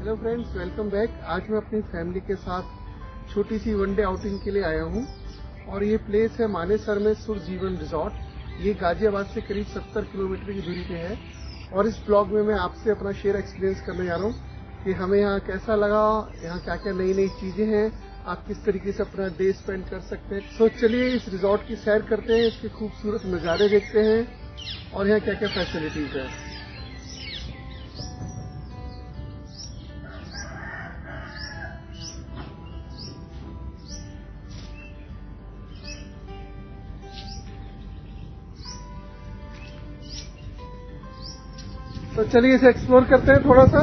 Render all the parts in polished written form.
Hello friends, welcome back. आज मैं अपनी फैमिली के साथ छोटी सी वनडे आउटिंग के लिए आया हूँ और ये प्लेस है मानेसर में सुरजीवन रिजॉर्ट। ये गाजियाबाद से करीब 70 किलोमीटर की दूरी पे है और इस ब्लॉग में मैं आपसे अपना शेयर एक्सपीरियंस करने जा रहा हूँ कि हमें यहाँ कैसा लगा, यहाँ क्या क्या नई नई चीजें हैं, आप किस तरीके से अपना डे स्पेंड कर सकते हैं। तो चलिए इस रिजॉर्ट की सैर करते हैं, इसके खूबसूरत नज़ारे देखते हैं और यहाँ क्या क्या फैसिलिटीज है। तो चलिए इसे एक्सप्लोर करते हैं थोड़ा सा।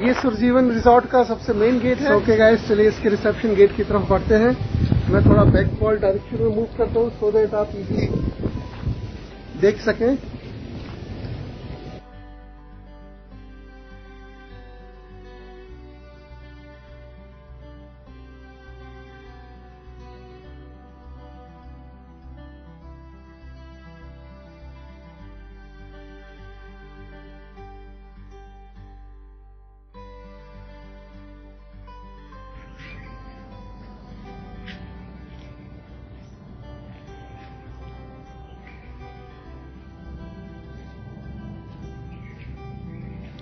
ये सुरजीवन रिजॉर्ट का सबसे मेन गेट है। ओके गाइस, चलिए इसके रिसेप्शन गेट की तरफ बढ़ते हैं। मैं थोड़ा बैकवर्ड डायरेक्शन में मूव करता हूँ सो दैट आप इजीली देख सकें।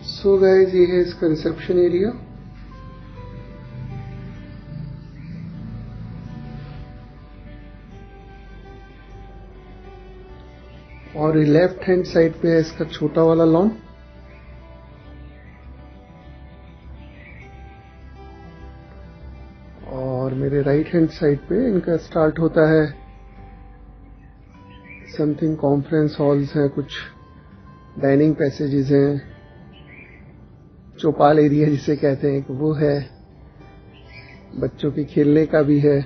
सो गाइस, ये है इसका रिसेप्शन एरिया। और ये लेफ्ट हैंड साइड पे है इसका छोटा वाला लॉन। और मेरे राइट हैंड साइड पे इनका स्टार्ट होता है समथिंग कॉन्फ्रेंस हॉल्स हैं, कुछ डाइनिंग पैसेजेस हैं, चौपाल एरिया जिसे कहते हैं वो है, बच्चों के खेलने का भी है।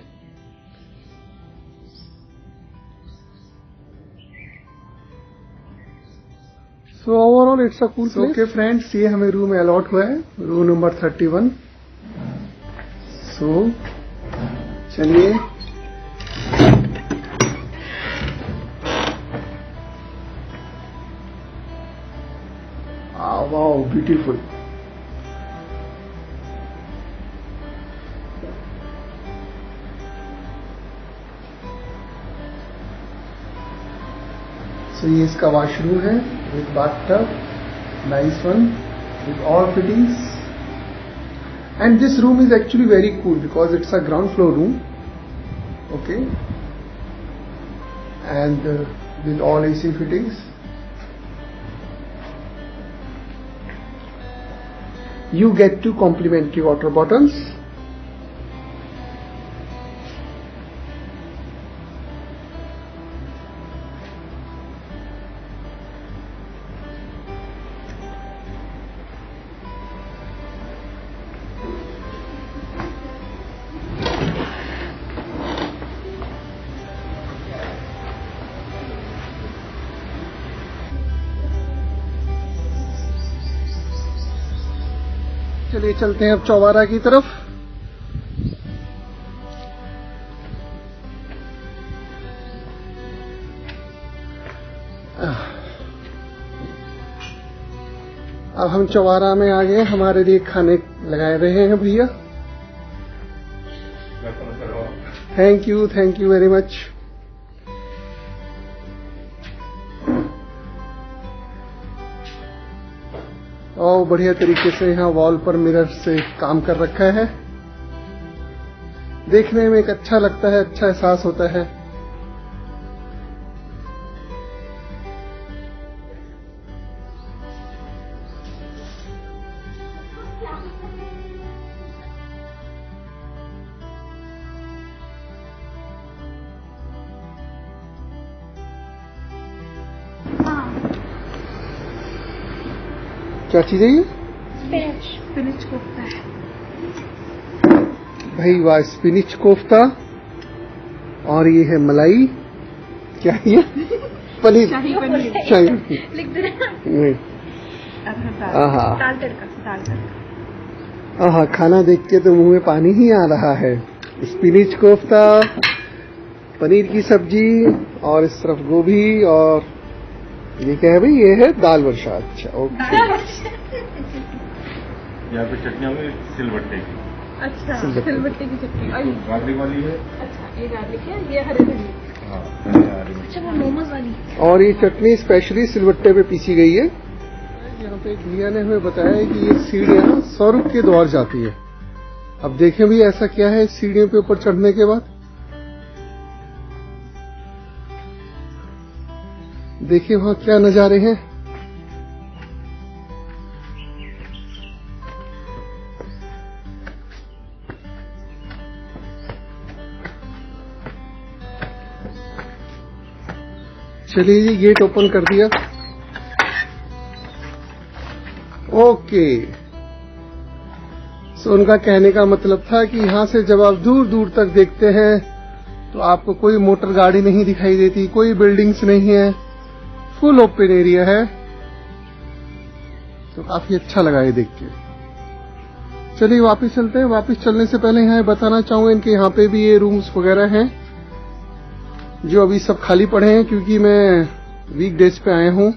So overall it's a cool place. Okay friends, ये हमें रूम अलॉट हुआ है, रूम नंबर 31। सो चलिए वाओ, ब्यूटीफुल। So ये इसका वॉशरूम है with bathtub, nice one with all fittings. And this room is actually very cool because it's a ground floor room, okay, and with all AC fittings. You get 2 complimentary water bottles. चलिए चलते हैं अब चौबारा की तरफ। अब हम चौबारा में आ गए, हमारे लिए खाने लगाए रहे हैं भैया। Thank you very much. और बढ़िया तरीके से यहाँ वॉल पर मिरर से काम कर रखा है, देखने में एक अच्छा लगता है, अच्छा एहसास होता है। क्या चीज है ये? स्पिनिच कोफ्ता है भाई, वाह, स्पिनिच कोफ्ता। और ये है मलाई, क्या है? पनीर, शाही पनीर शाही। लिख दे नहीं, आहा, दाल तड़का। आहा, खाना देख के तो मुंह में पानी ही आ रहा है। स्पिनिच कोफ्ता, पनीर की सब्जी और इस तरफ गोभी और ये क्या है भाई? ये है दाल वर्षा। अच्छा, ओके। यहाँ पे चटनी होगी सिलबट्टे की। अच्छा, सिलबट्टे। सिलबट्टे की चटनी। और गार्लिक वाली है। अच्छा, ये गार्लिक है, ये हरी धनिया। हाँ, धनिया हरी मिर्च। अच्छा, वो मोमोज वाली। और ये चटनी स्पेशली सिलबट्टे पे पीसी गई है। यहाँ पे एक भैया ने हमें बताया है कि ये सीढ़ियाँ स्वरूप के द्वार जाती है। अब देखें भी ऐसा क्या है सीढ़ियों पे ऊपर चढ़ने के बाद। देखिए वहां क्या नजारे हैं। चलिए जी, गेट ओपन कर दिया। ओके, तो उनका कहने का मतलब था कि यहां से जब आप दूर दूर तक देखते हैं तो आपको कोई मोटर गाड़ी नहीं दिखाई देती, कोई बिल्डिंग्स नहीं है, फुल ओपन एरिया है। तो काफी अच्छा लगा ये देख के। चलिए वापस चलते हैं। वापस चलने से पहले यहाँ बताना चाहूंगा इनके यहाँ पे भी ये रूम्स वगैरह हैं जो अभी सब खाली पड़े हैं क्योंकि मैं वीकडेज पे आया हूँ।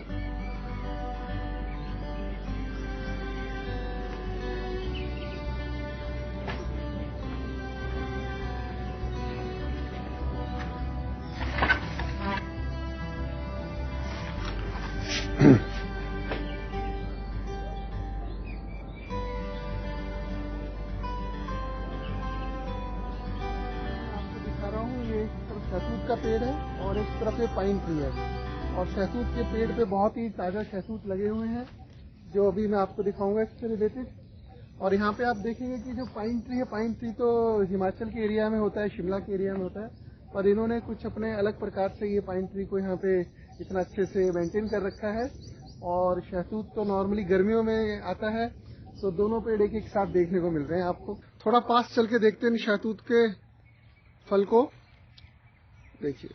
शहतूत का पेड़ है और इस तरफ ये पाइन ट्री है और शहतूत के पेड़ पे बहुत ही ताजा शहतूत लगे हुए हैं जो अभी मैं आपको दिखाऊंगा इससे रिलेटेड। और यहाँ पे आप देखेंगे कि जो पाइन ट्री है, पाइन ट्री तो हिमाचल के एरिया में होता है, शिमला के एरिया में होता है, पर इन्होंने कुछ अपने अलग प्रकार से ये पाइन ट्री को यहाँ पे इतना अच्छे से मेंटेन कर रखा है। और शहतूत तो नॉर्मली गर्मियों में आता है, तो दोनों पेड़ एक एक साथ देखने को मिल रहे हैं आपको। थोड़ा पास चल के देखते हैं शहतूत के फल को। देखिए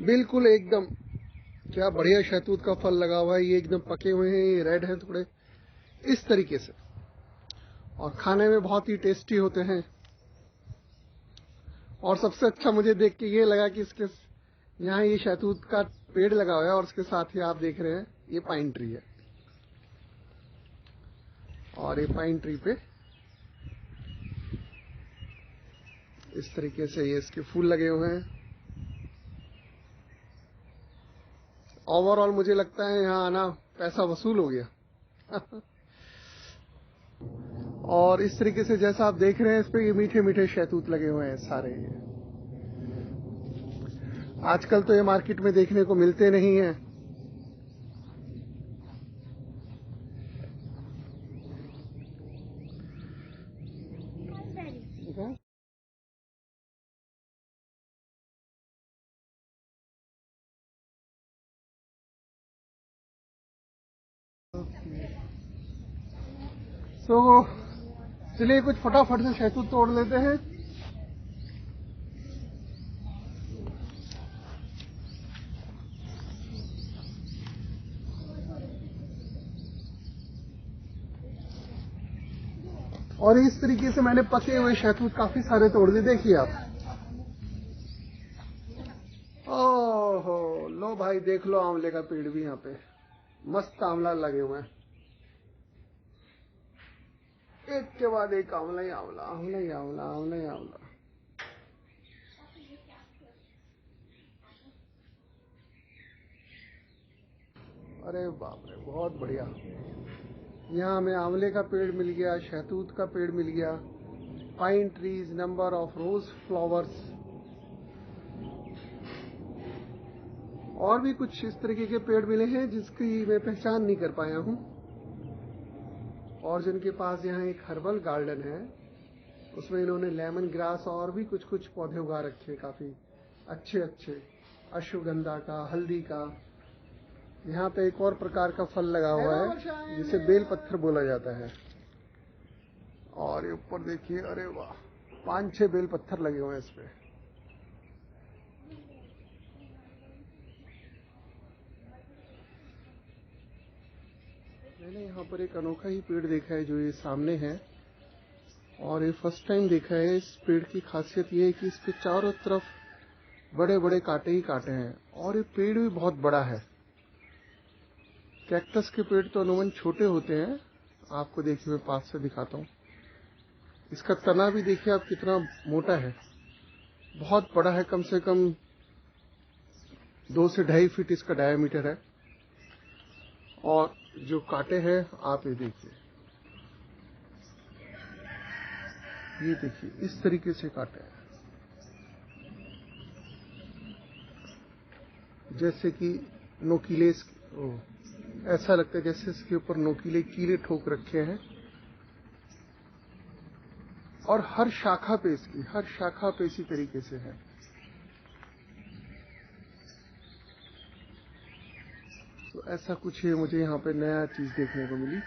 बिल्कुल एकदम क्या बढ़िया शहतूत का फल लगा हुआ है। ये एकदम पके हुए हैं, ये रेड हैं थोड़े इस तरीके से, और खाने में बहुत ही टेस्टी होते हैं। और सबसे अच्छा मुझे देख के ये लगा कि इसके यहाँ ये शहतूत का पेड़ लगा हुआ है और उसके साथ ही आप देख रहे हैं ये पाइन ट्री है। और ये पाइन ट्री पे इस तरीके से ये इसके फूल लगे हुए हैं। ओवरऑल मुझे लगता है यहाँ आना पैसा वसूल हो गया। और इस तरीके से जैसा आप देख रहे हैं इस पे ये मीठे मीठे शहतूत लगे हुए हैं सारे। आजकल तो ये मार्केट में देखने को मिलते नहीं हैं। तो चलिए कुछ फटाफट से शहतूत तोड़ लेते हैं। और इस तरीके से मैंने पके हुए शहतूत काफी सारे तोड़ दिए। देखिए आप, ओहो लो भाई देख लो, आंवले का पेड़ भी यहाँ पे मस्त आंवला लगे हुए हैं, एक के बाद एक आंवला ही आंवला, आंवला ही आंवला, आंवला ही आंवला। अरे बाप रे बहुत बढ़िया। यहाँ हमें आंवले का पेड़ मिल गया, शहतूत का पेड़ मिल गया, pine trees, number of rose flowers, और भी कुछ इस तरीके के पेड़ मिले हैं जिसकी मैं पहचान नहीं कर पाया हूँ। और जिनके पास यहाँ एक हर्बल गार्डन है उसमें इन्होंने लेमन ग्रास और भी कुछ कुछ पौधे उगा रखे हैं काफी अच्छे अच्छे, अश्वगंधा का, हल्दी का। यहाँ पे एक और प्रकार का फल लगा हुआ है जिसे बेल पत्थर बोला जाता है। और ये ऊपर देखिए, अरे वाह 5-6 बेल पत्थर लगे हुए हैं इस पे। मैंने यहाँ पर एक अनोखा ही पेड़ देखा है जो ये सामने है, और ये फर्स्ट टाइम देखा है। इस पेड़ की खासियत ये है कि इसके चारों तरफ बड़े बड़े कांटे ही कांटे हैं और ये पेड़ भी बहुत बड़ा है। कैक्टस के पेड़ तो अमूमन छोटे होते हैं, आपको देखिए मैं पास से दिखाता हूँ। इसका तना भी देखिए आप कितना मोटा है, बहुत बड़ा है, कम से कम 2 से 2.5 फीट इसका डायामीटर है। और जो कांटे हैं आप ये देखिए, इस तरीके से कांटे हैं, जैसे कि नोकीले, ऐसा लगता है जैसे इसके ऊपर नोकीले कीले ठोक रखे हैं। और हर शाखा पे इसी तरीके से है। तो ऐसा कुछ है, मुझे यहाँ पे नया चीज देखने को मिली।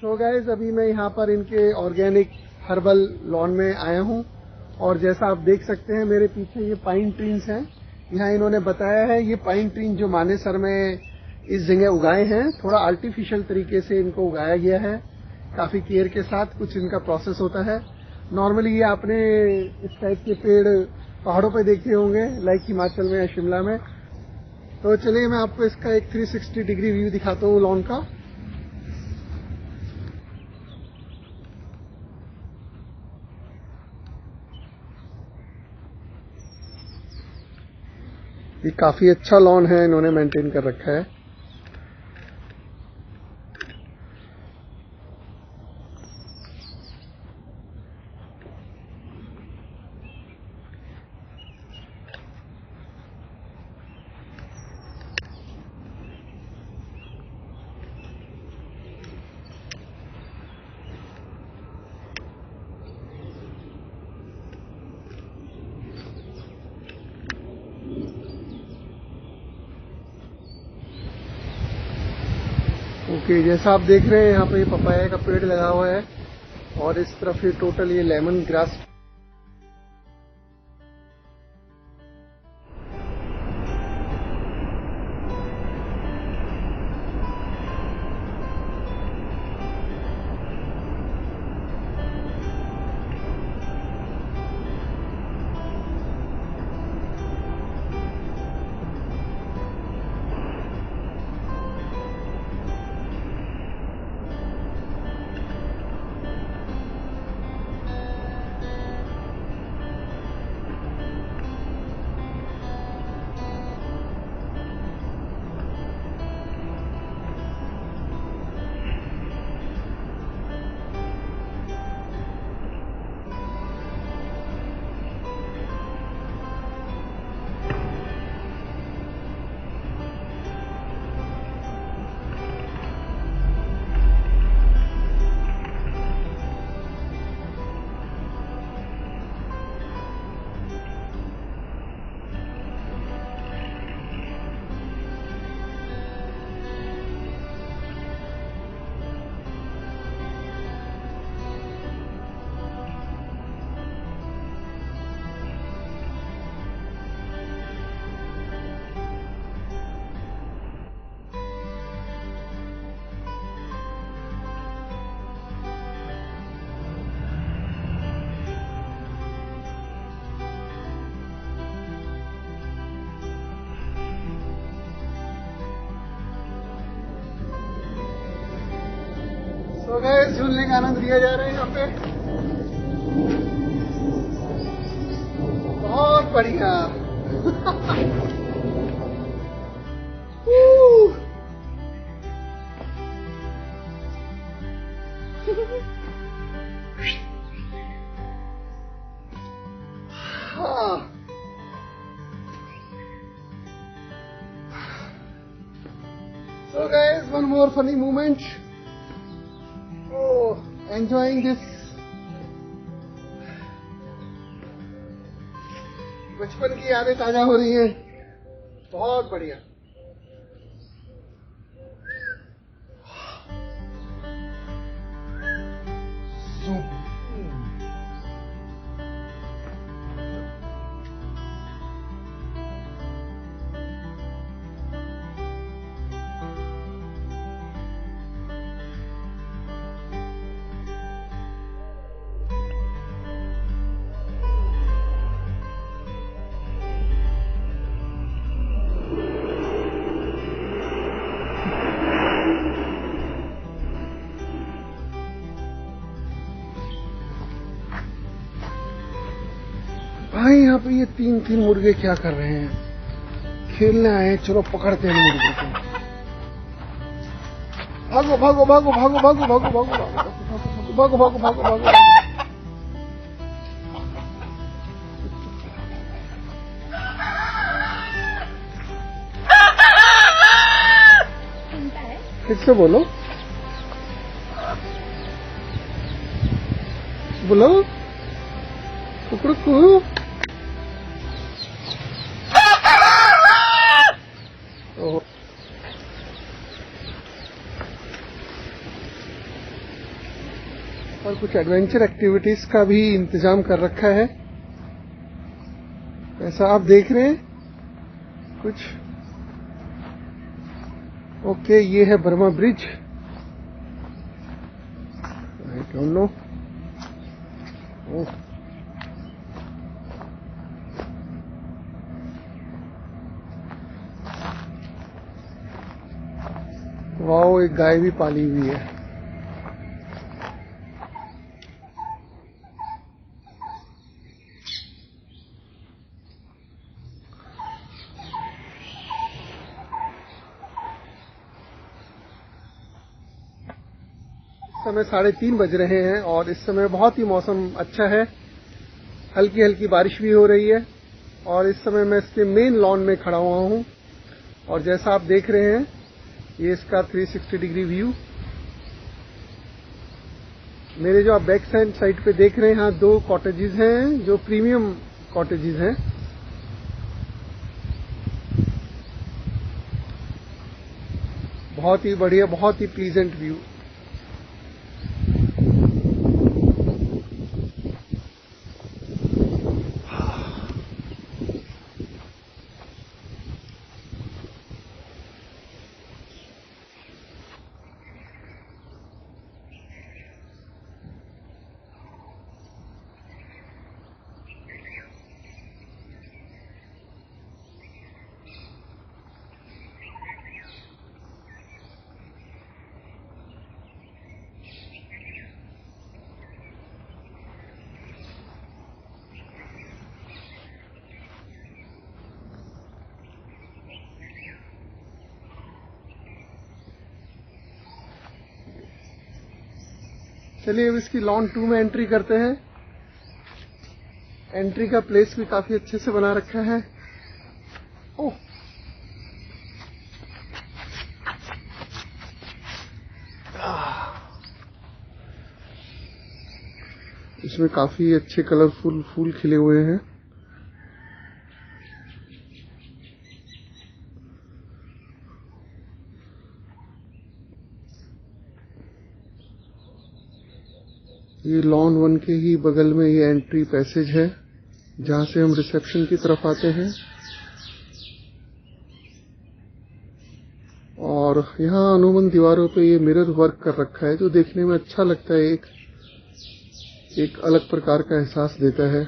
तो गाइस अभी मैं यहाँ पर इनके ऑर्गेनिक हर्बल लॉन में आया हूँ, और जैसा आप देख सकते हैं मेरे पीछे ये पाइन ट्रीज हैं। यहाँ इन्होंने बताया है ये पाइन ट्रीज जो मानेसर में इस जगह उगाए हैं, थोड़ा आर्टिफिशियल तरीके से इनको उगाया गया है, काफी केयर के साथ कुछ इनका प्रोसेस होता है। नॉर्मली ये आपने इस टाइप के पेड़ पहाड़ों पे देखे होंगे, लाइक हिमाचल में या शिमला में। तो चलिए मैं आपको इसका एक 360 डिग्री व्यू दिखाता हूँ लॉन का। ये काफी अच्छा लॉन है, इन्होंने मेंटेन कर रखा है। ओके, जैसा आप देख रहे हैं यहाँ पे ये पपाया का पेड़ लगा हुआ है, और इस तरफ ये टोटल ये लेमन ग्रास। तो गाइस झूलने का आनंद लिया जा रहा है यहाँ पे, बहुत बढ़िया। So guys, one more funny moment. Oh, enjoying this. बचपन की यादें ताजा हो रही हैं, बहुत बढ़िया। पे ये तीन मुर्गे क्या कर रहे हैं? खेलने आए हैं, चलो पकड़ते हैं मुर्गे को। भागो भागो भागो भागो भागो भागो भागो भागो भागो भागो भागो भागो। फिर से बोलो बोलो कुकड़ू। और कुछ एडवेंचर एक्टिविटीज का भी इंतजाम कर रखा है, ऐसा आप देख रहे हैं कुछ। ओके, ये है Burma bridge. I don't know. Wow, एक गाय भी पाली हुई है। समय 3:30 बज रहे हैं और इस समय बहुत ही मौसम अच्छा है, हल्की हल्की बारिश भी हो रही है। और इस समय मैं इसके मेन लॉन में खड़ा हुआ हूं और जैसा आप देख रहे हैं ये इसका 360 डिग्री व्यू। मेरे जो आप बैक साइड पे देख रहे हैं, यहाँ 2 कॉटेजेस हैं जो प्रीमियम कॉटेजेस हैं। बहुत ही बढ़िया, बहुत ही प्लीजेंट व्यू। चलिए अब इसकी लॉन 2 में एंट्री करते हैं। एंट्री का प्लेस भी काफी अच्छे से बना रखा है। ओह, इसमें काफी अच्छे कलरफुल फूल खिले हुए हैं। ये लॉन 1 के ही बगल में ये एंट्री पैसेज है जहां से हम रिसेप्शन की तरफ आते हैं। और यहाँ अनुबंध दीवारों पे ये मिरर वर्क कर रखा है जो देखने में अच्छा लगता है, एक अलग प्रकार का एहसास देता है।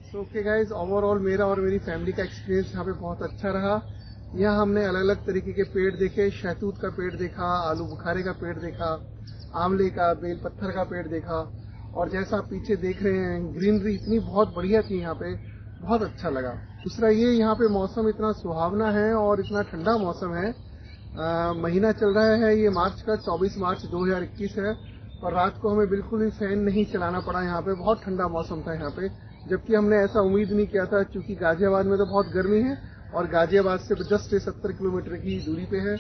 सो ओके गाइज, ओवरऑल मेरा और मेरी फैमिली का एक्सपीरियंस यहाँ पे बहुत अच्छा रहा। यहाँ हमने अलग अलग तरीके के पेड़ देखे, शहतूत का पेड़ देखा, आलू बुखारे का पेड़ देखा, आंवले का, बेल पत्थर का पेड़ देखा। और जैसा आप पीछे देख रहे हैं ग्रीनरी इतनी बहुत बढ़िया थी यहाँ पे, बहुत अच्छा लगा। दूसरा ये यहाँ पे मौसम इतना सुहावना है और इतना ठंडा मौसम है। महीना चल रहा है ये मार्च का, 24 मार्च 2021 है और रात को हमें बिल्कुल भी फैन नहीं चलाना पड़ा। यहाँ पे बहुत ठंडा मौसम था यहाँ पे, जबकि हमने ऐसा उम्मीद नहीं किया था क्योंकि गाजियाबाद में तो बहुत गर्मी है और गाजियाबाद से जस्ट 70 किलोमीटर की दूरी पे है।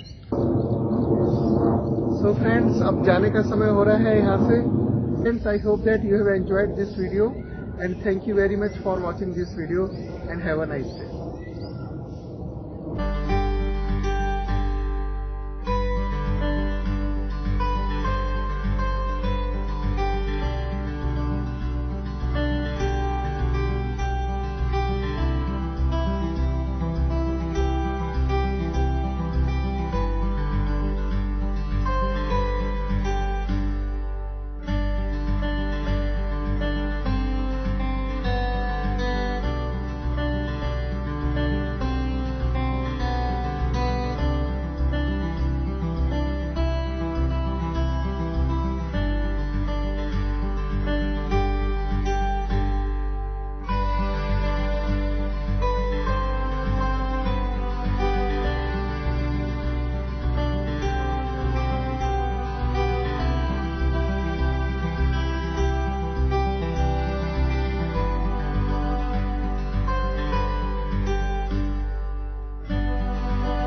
सो फ्रेंड्स, अब जाने का समय हो रहा है यहाँ से। Friends, I hope that you have enjoyed this video and thank you very much for watching this video and have a nice day.